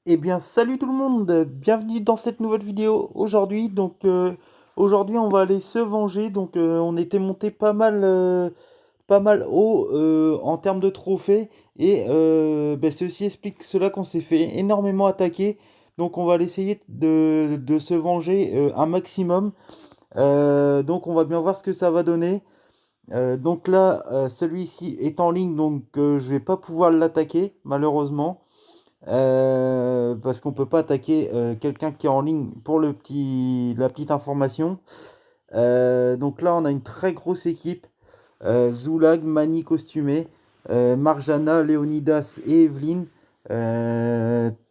Eh bien, salut tout le monde, bienvenue dans cette nouvelle vidéo aujourd'hui. Aujourd'hui, on va aller se venger. On était monté pas mal haut en termes de trophées et ceci explique cela qu'on s'est fait énormément attaquer. Donc, on va aller essayer de se venger un maximum. On va bien voir ce que ça va donner. Celui-ci est en ligne, je vais pas pouvoir l'attaquer malheureusement. Parce qu'on peut pas attaquer quelqu'un qui est en ligne pour la petite information. Donc là, on a une très grosse équipe. Zoulag, Mani costumé, Marjana, Léonidas et Evelyne.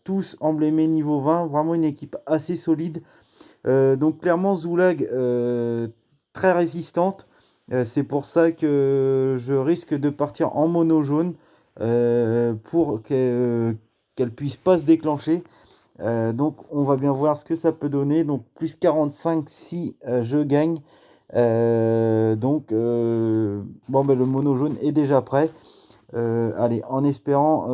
Tous emblémés niveau 20. Vraiment une équipe assez solide. Donc clairement, Zoulag, très résistante. C'est pour ça que je risque de partir en mono jaune pour qu'elle puisse pas se déclencher. Donc on va bien voir ce que ça peut donner. Donc plus 45 si je gagne. Le mono jaune est déjà prêt. Allez, en espérant...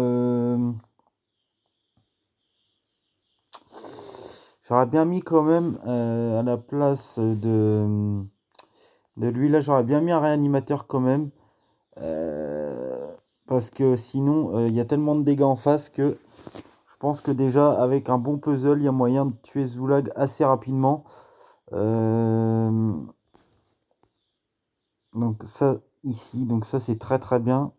j'aurais bien mis quand même à la place de lui, là j'aurais bien mis un réanimateur quand même. Parce que sinon, il y a tellement de dégâts en face que je pense que déjà, avec un bon puzzle, il y a moyen de tuer Zoulag assez rapidement. Euh, donc ça, ici, donc ça c'est très très bien.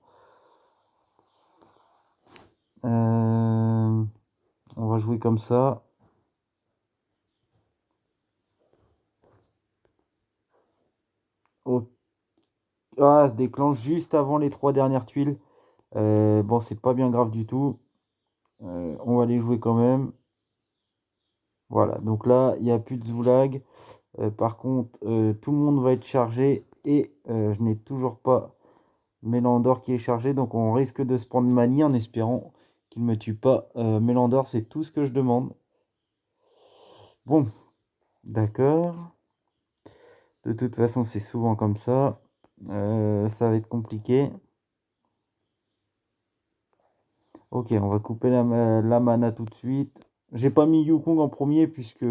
Euh, on va jouer comme ça. Oh, ah, ça se déclenche juste avant les trois dernières tuiles. Bon, c'est pas bien grave du tout. On va les jouer quand même. Voilà, donc là, il n'y a plus de Zoulag. Par contre, tout le monde va être chargé et je n'ai toujours pas Mélandor qui est chargé. Donc on risque de se prendre Mani en espérant qu'il ne me tue pas. Mélandor, c'est tout ce que je demande. Bon, d'accord. De toute façon, c'est souvent comme ça. Ça va être compliqué. Ok, on va couper la mana tout de suite. J'ai pas mis Yukong en premier puisque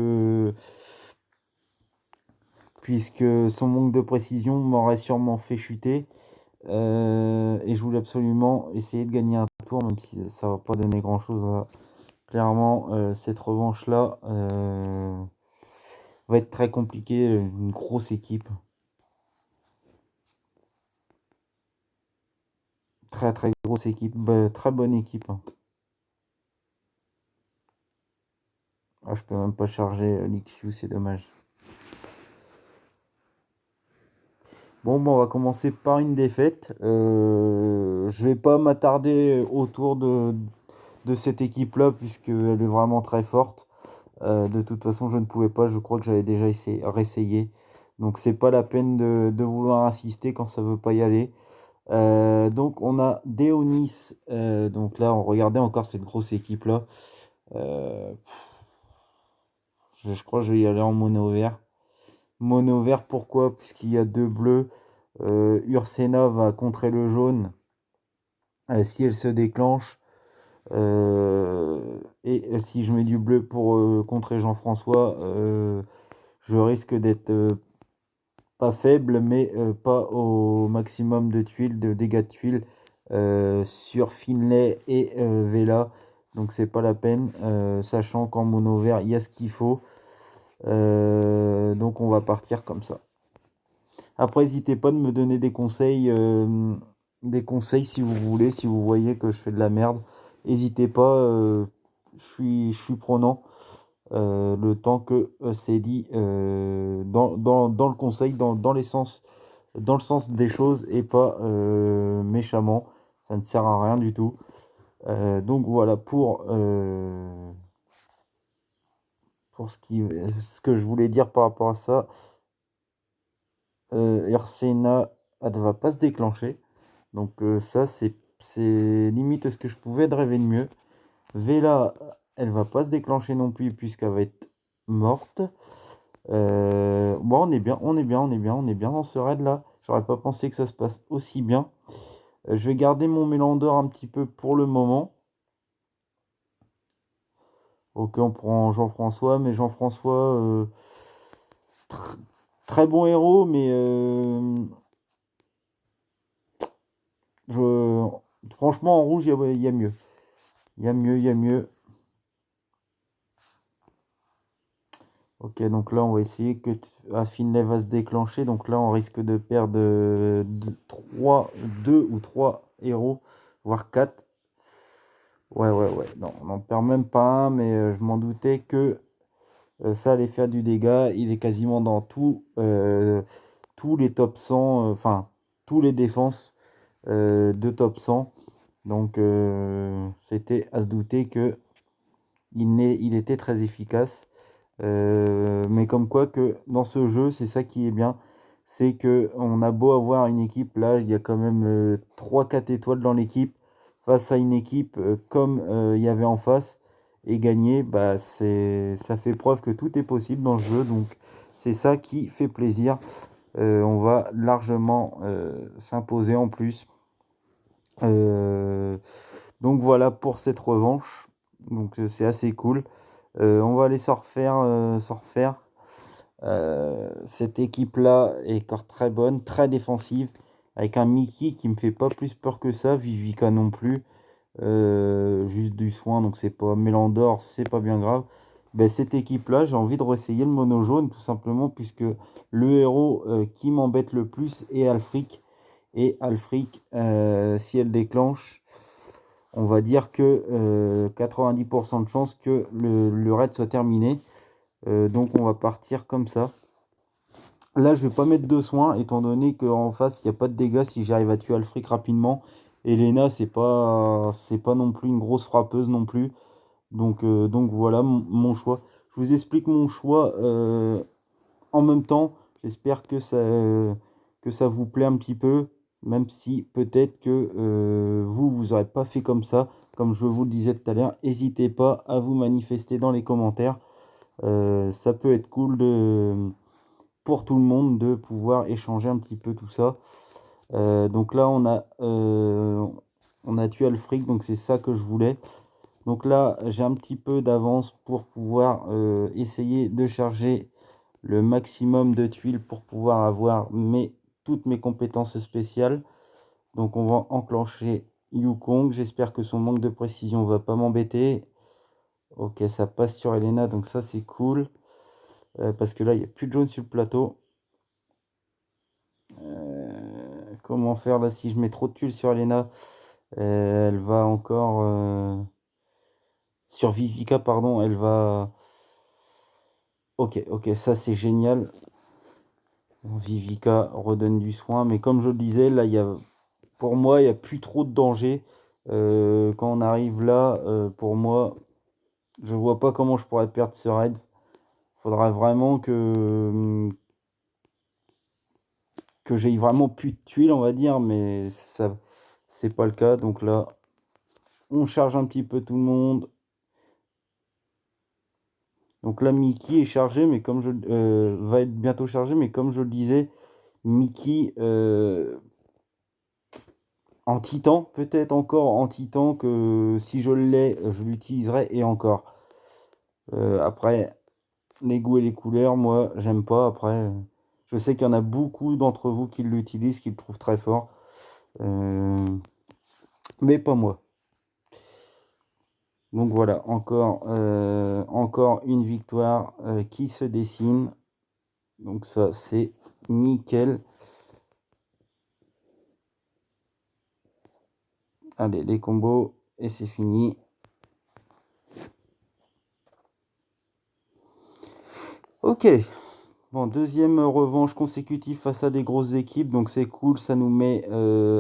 son manque de précision m'aurait sûrement fait chuter. Et je voulais absolument essayer de gagner un tour, même si ça va pas donner grand chose. Clairement, cette revanche-là va être très compliquée. Une grosse équipe. Très très grosse équipe. Très bonne équipe, hein. Ah, je peux même pas charger l'Ixiu, c'est dommage. Bon, on va commencer par une défaite. Je vais pas m'attarder autour de cette équipe-là, puisqu'elle est vraiment très forte. De toute façon, je ne pouvais pas, je crois que j'avais déjà réessayé. Donc c'est pas la peine de vouloir insister quand ça veut pas y aller. Donc on a Deonis. Donc là, on regardait encore cette grosse équipe-là. Euh, je crois que je vais y aller en mono vert. Mono vert, pourquoi? Puisqu'il y a deux bleus. Ursena va contrer le jaune si elle se déclenche. Et si je mets du bleu pour contrer Jean-François, je risque d'être pas faible, mais pas au maximum de tuiles, de dégâts de tuiles sur Finlay et Vela. Donc c'est pas la peine, sachant qu'en mono vert, il y a ce qu'il faut. Donc on va partir comme ça. Après, n'hésitez pas de me donner des conseils si vous voulez, si vous voyez que je fais de la merde. N'hésitez pas, je suis prenant. Le temps que c'est dit dans le conseil, dans le sens des choses et pas méchamment. Ça ne sert à rien du tout. Donc voilà pour ce que je voulais dire par rapport à ça. Ursena, elle ne va pas se déclencher. Donc ça, c'est limite ce que je pouvais de rêver de mieux. Vela, elle va pas se déclencher non plus puisqu'elle va être morte. Bon, on est bien, on est bien, on est bien, on est bien dans ce raid là. J'aurais pas pensé que ça se passe aussi bien. Je vais garder mon Mélandor un petit peu pour le moment. Ok, on prend Jean-François, mais Jean-François, très bon héros, mais je, franchement, en rouge, il y a mieux. Il y a mieux, il y a mieux. Ok, donc là, on va essayer que Finlay va se déclencher. Donc là, on risque de perdre 2 ou 3 héros, voire 4. Ouais, ouais, ouais. Non, on n'en perd même pas un, mais je m'en doutais que ça allait faire du dégât. Il est quasiment dans tous les top 100, enfin, tous les défenses de top 100. Donc, c'était à se douter que il était très efficace. Mais comme quoi que dans ce jeu, c'est ça qui est bien, c'est que on a beau avoir une équipe, là, il y a quand même 3-4 étoiles dans l'équipe, face à une équipe comme il y avait en face, et gagner, bah, ça fait preuve que tout est possible dans le jeu, donc c'est ça qui fait plaisir. On va largement s'imposer en plus. Euh, donc voilà pour cette revanche. Donc c'est assez cool. On va aller s'en refaire. Cette équipe-là est encore très bonne, très défensive, avec un Mickey qui me fait pas plus peur que ça, Vivica non plus. Juste du soin, donc c'est pas Mélandor, c'est pas bien grave. Ben, cette équipe-là, j'ai envie de réessayer le mono jaune, tout simplement, puisque le héros qui m'embête le plus est Alfric. Et Alfric, si elle déclenche, on va dire que 90% de chances que le raid soit terminé. Donc on va partir comme ça. Là, je vais pas mettre de soins, étant donné qu'en face, il n'y a pas de dégâts si j'arrive à tuer Alfric rapidement. Elena, c'est pas non plus une grosse frappeuse non plus. Donc voilà mon choix. Je vous explique mon choix en même temps. J'espère que ça vous plaît un petit peu, même si peut-être que vous n'aurez pas fait comme ça. Comme je vous le disais tout à l'heure, n'hésitez pas à vous manifester dans les commentaires. Ça peut être cool pour tout le monde de pouvoir échanger un petit peu tout ça. Donc là, on a tué Alfric, donc c'est ça que je voulais. Donc là, j'ai un petit peu d'avance pour pouvoir essayer de charger le maximum de tuiles pour pouvoir avoir toutes mes compétences spéciales. Donc on va enclencher Yukong. J'espère que son manque de précision va pas m'embêter. Ok, ça passe sur Elena, donc ça c'est cool. Parce que là, il n'y a plus de jaune sur le plateau. Comment faire là si je mets trop de tuiles sur Elena? Elle va encore... sur Vivica, pardon, elle va... Ok, ok, ça c'est génial. Vivica redonne du soin, mais comme je le disais, là, pour moi, il n'y a plus trop de danger. Quand on arrive là, pour moi, je vois pas comment je pourrais perdre ce raid. Faudra vraiment que j'aie vraiment plus de tuiles, on va dire, mais ça, c'est pas le cas. Donc là, on charge un petit peu tout le monde. Donc là, Mickey est chargé, mais comme va être bientôt chargé, mais comme je le disais, Mickey en titan, peut-être encore en titan que si je l'ai, je l'utiliserai et encore. Après, les goûts et les couleurs, moi, j'aime pas. Après, je sais qu'il y en a beaucoup d'entre vous qui l'utilisent, qui le trouvent très fort. Mais pas moi. Donc voilà, encore une victoire qui se dessine. Donc ça, c'est nickel. Allez, les combos, et c'est fini. Ok. Bon, deuxième revanche consécutive face à des grosses équipes, donc c'est cool, ça nous met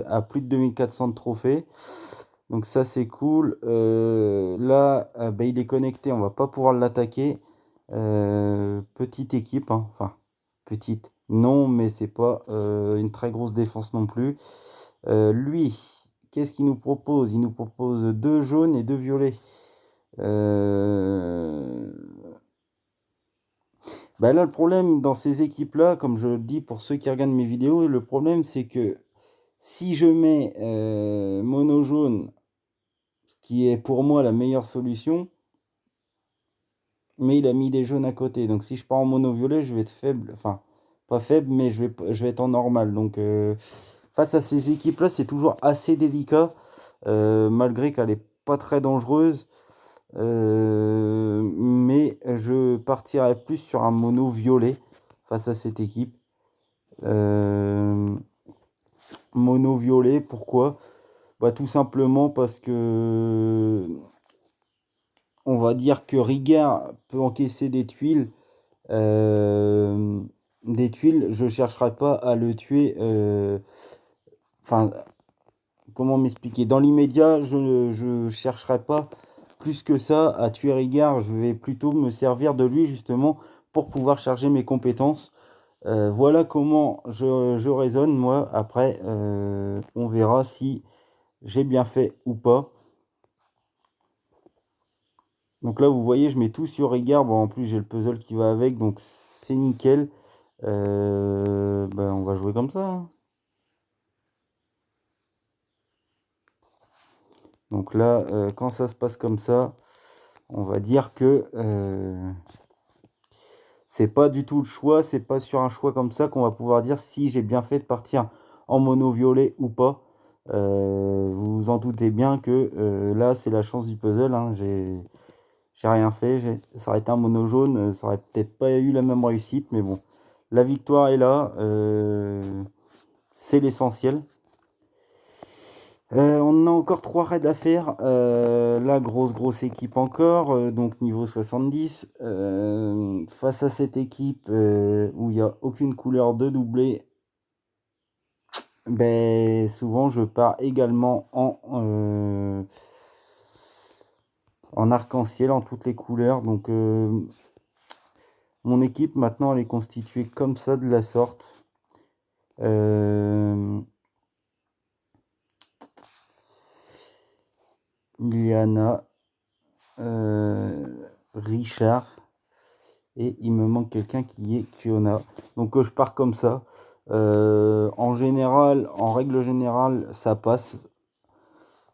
à plus de 2400 de trophées. Donc ça c'est cool. Là, bah, il est connecté, on va pas pouvoir l'attaquer. Petite équipe, hein. Enfin, petite, non, mais c'est pas une très grosse défense non plus. Lui, qu'est-ce qu'il nous propose? Il nous propose 2 jaunes et 2 violets. Bah là, le problème dans ces équipes-là, comme je le dis pour ceux qui regardent mes vidéos, le problème c'est que si je mets mono jaune, ce qui est pour moi la meilleure solution, mais il a mis des jaunes à côté. Donc si je pars en mono violet, je vais être faible. Enfin, pas faible, mais je vais être en normal. Donc face à ces équipes-là, c'est toujours assez délicat, malgré qu'elle est pas très dangereuse. Mais je partirais plus sur un mono violet face à cette équipe. Mono violet, pourquoi? Bah, tout simplement parce que on va dire que Rigard peut encaisser des tuiles. Euh, des tuiles, je ne chercherai pas à le tuer. Enfin, comment m'expliquer? Dans l'immédiat, je ne chercherai pas plus que ça à tuer Rigard. Je vais plutôt me servir de lui justement pour pouvoir charger mes compétences. Voilà comment je raisonne moi. Après, on verra si j'ai bien fait ou pas. Donc là, vous voyez, je mets tout sur Rigard. Bon, en plus, j'ai le puzzle qui va avec, donc c'est nickel. Ben, on va jouer comme ça, hein. Donc là, quand ça se passe comme ça, on va dire que c'est pas du tout le choix. C'est pas sur un choix comme ça qu'on va pouvoir dire si j'ai bien fait de partir en mono violet ou pas. Vous vous en doutez bien que là, c'est la chance du puzzle, hein. J'ai rien fait. Ça aurait été un mono jaune, ça aurait peut-être pas eu la même réussite, mais bon. La victoire est là, c'est l'essentiel. On a encore 3 raids à faire. La grosse équipe encore, donc niveau 70. Face à cette équipe où il n'y a aucune couleur de doublé, ben, souvent je pars également en arc-en-ciel, en toutes les couleurs. Donc mon équipe maintenant elle est constituée comme ça, de la sorte. Liana, Richard, et il me manque quelqu'un qui est Kiona. Donc je pars comme ça. En général, en règle générale, ça passe.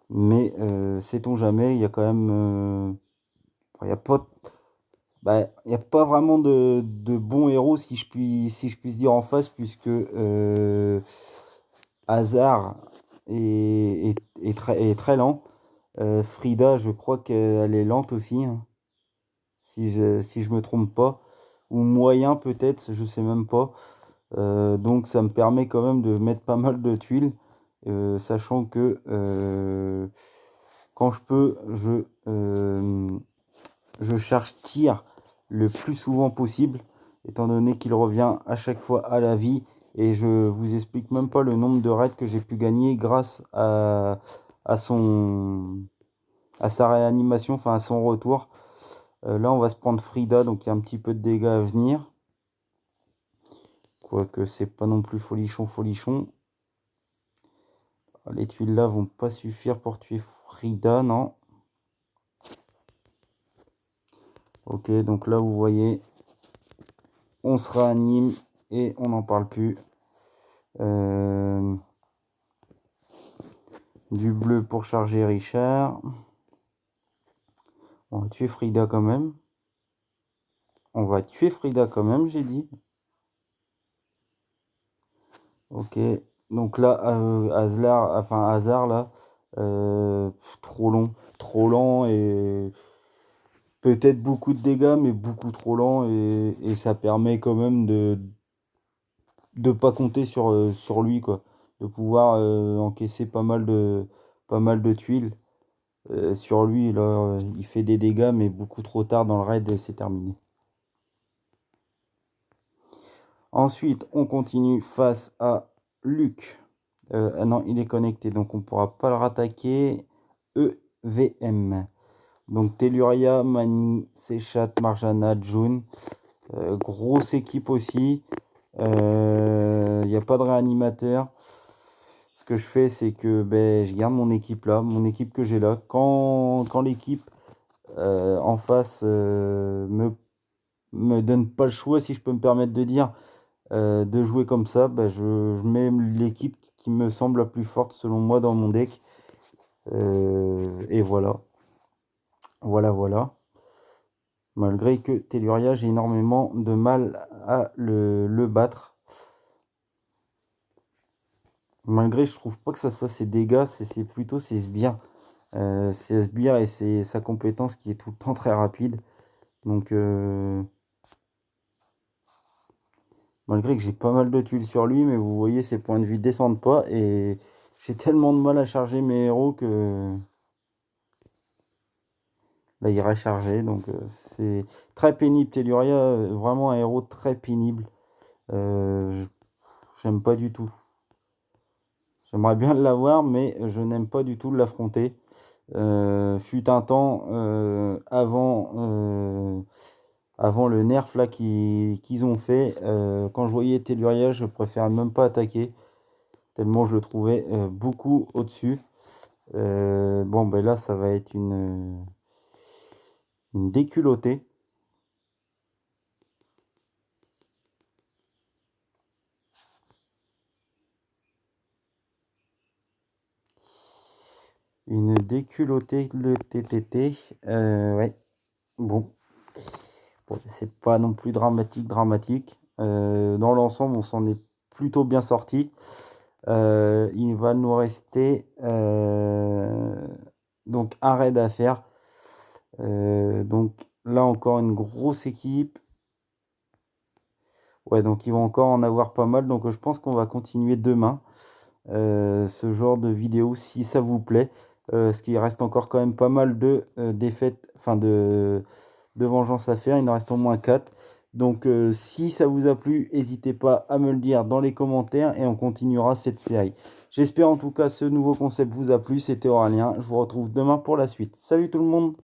Mais sait-on jamais, il y a quand même. Il n'y a pas, bah, il y a pas vraiment de bons héros, si je puis dire, en face, puisque Hazard est très lent. Frida, je crois qu'elle est lente aussi, hein, si je me trompe pas. Ou moyen peut-être, je sais même pas. Donc ça me permet quand même de mettre pas mal de tuiles, sachant que quand je peux, je charge tir le plus souvent possible, étant donné qu'il revient à chaque fois à la vie. Et je vous explique même pas le nombre de raids que j'ai pu gagner grâce à à sa réanimation, enfin à son retour. Là, on va se prendre Frida, donc il y a un petit peu de dégâts à venir. Quoique c'est pas non plus folichon. Les tuiles là vont pas suffire pour tuer Frida, non. Ok, donc là vous voyez, on se réanime et on n'en parle plus. Du bleu pour charger Richard. On va tuer Frida quand même. J'ai dit. Ok, donc là, Hazard là, trop lent et peut-être beaucoup de dégâts, mais beaucoup trop lent, et ça permet quand même de pas compter sur lui, quoi, de pouvoir encaisser pas mal de tuiles. Sur lui, là, il fait des dégâts, mais beaucoup trop tard dans le raid et c'est terminé. Ensuite, on continue face à Luc. Ah non, il est connecté, donc on ne pourra pas le rattaquer. EVM. Donc Telluria, Mani, Sechat, Marjana, June. Grosse équipe aussi. Il n'y a pas de réanimateur. Ce que je fais, c'est que ben, je garde mon équipe là, mon équipe que j'ai là. Quand l'équipe en face me donne pas le choix, si je peux me permettre de dire, de jouer comme ça, ben, je mets l'équipe qui me semble la plus forte selon moi dans mon deck. Et voilà. Voilà. Malgré que Telluria, j'ai énormément de mal à le battre. Malgré, je trouve pas que ça soit ses dégâts, c'est plutôt ses sbires. C'est sbires et c'est sa compétence qui est tout le temps très rapide. Donc, malgré que j'ai pas mal de tuiles sur lui, mais vous voyez, ses points de vie descendent pas. Et j'ai tellement de mal à charger mes héros que... Là, il est rechargé. Donc, c'est très pénible. Telluria, vraiment un héros très pénible. J'aime pas du tout. J'aimerais bien l'avoir, mais je n'aime pas du tout l'affronter. Fut un temps, avant le nerf là qu'ils ont fait, quand je voyais Telluria, je préférais même pas attaquer, tellement je le trouvais beaucoup au-dessus. Bon, ben là, ça va être une déculottée. Une déculottée, le TTT. Ouais, bon. Bon, c'est pas non plus dramatique. Dans l'ensemble, on s'en est plutôt bien sorti. Il va nous rester donc un raid à faire. Donc là encore une grosse équipe. Ouais, donc ils vont encore en avoir pas mal. Donc je pense qu'on va continuer demain ce genre de vidéo si ça vous plaît. Parce qu'il reste encore quand même pas mal de défaites, enfin de vengeance à faire. Il en reste au moins 4. Donc si ça vous a plu, n'hésitez pas à me le dire dans les commentaires et on continuera cette série. J'espère en tout cas ce nouveau concept vous a plu. C'était Aurélien. Je vous retrouve demain pour la suite. Salut tout le monde!